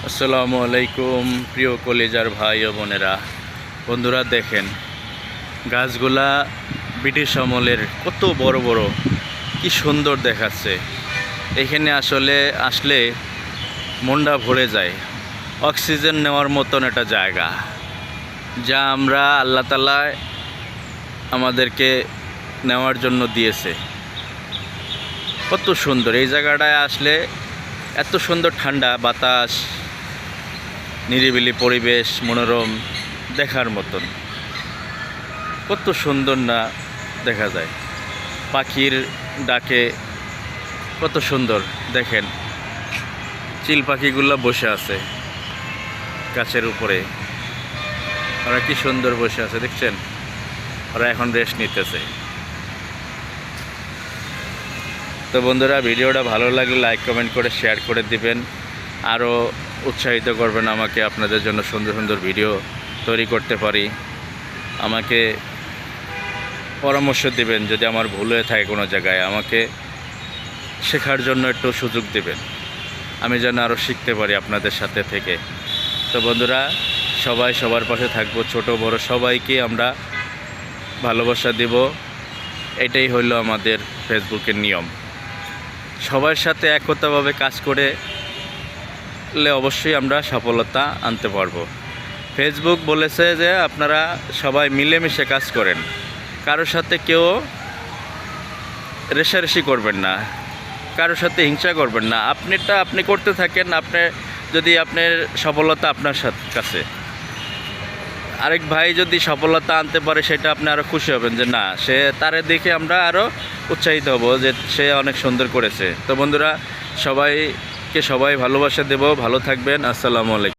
আসসালামু আলাইকুম প্রিয় কলেজার ভাই ও বোনেরা, বন্ধুরা দেখেন গাছগুলা ব্রিটিশ আমলের কত বড় বড়, কি সুন্দর দেখাচ্ছে। এখানে আসলে মনটা ভরে যায়। অক্সিজেন নেওয়ার মতন একটা জায়গা, যা আমরা আল্লাহ তাআলা আমাদেরকে নেওয়ার জন্য দিয়েছে। কত সুন্দর এই জায়গাটায় আসলে, এত সুন্দর ঠান্ডা বাতাস, নিরিবিলি পরিবেশ, মনোরম, দেখার মতন। কত সুন্দর না দেখা যায়, পাখির ডাকে কত সুন্দর। দেখেন চিল পাখিগুলো বসে আছে গাছের উপরে, ওরা কি সুন্দর বসে আছে দেখছেন। ওরা এখন রেস্ট নিতেছে। তো বন্ধুরা, ভিডিওটা ভালো লাগলে লাইক কমেন্ট করে শেয়ার করে দিবেন, আরও উৎসাহিত করবেন আমাকে, আপনাদের জন্য সুন্দর সুন্দর ভিডিও তৈরি করতে পারি। আমাকে পরামর্শ দিবেন, যদি আমার ভুল হয়ে থাকে কোনো জায়গায় আমাকে শেখার জন্য একটু সুযোগ দিবেন, আমি যেন আরও শিখতে পারি আপনাদের সাথে থেকে। তো বন্ধুরা, সবাই সবার পাশে থাকবো, ছোট বড় সবাইকে আমরা ভালোবাসা দেব। এটাই হলো আমাদের ফেসবুকের নিয়ম। সবার সাথে একতাভাবে কাজ করে অবশ্যই আমরা সফলতা আনতে পারবো। ফেসবুক বলেছে যে আপনারা সবাই মিলেমিশে কাজ করেন, কারোর সাথে কেউ রেষারেষি করবেন না, কারোর সাথে হিংসা করবেন না। আপনিটা আপনি করতে থাকেন, যদি আপনার সফলতা আপনার কাছে, আরেক ভাই যদি সফলতা আনতে পারে সেটা আপনি আরও খুশি হবেন যে না, তারে দেখে আমরা আরও উৎসাহিত হব যে সে অনেক সুন্দর করেছে। তো বন্ধুরা, সবাই ভালোবাসা দেব। ভালো থাকবেন। আসসালামু আলাইকুম।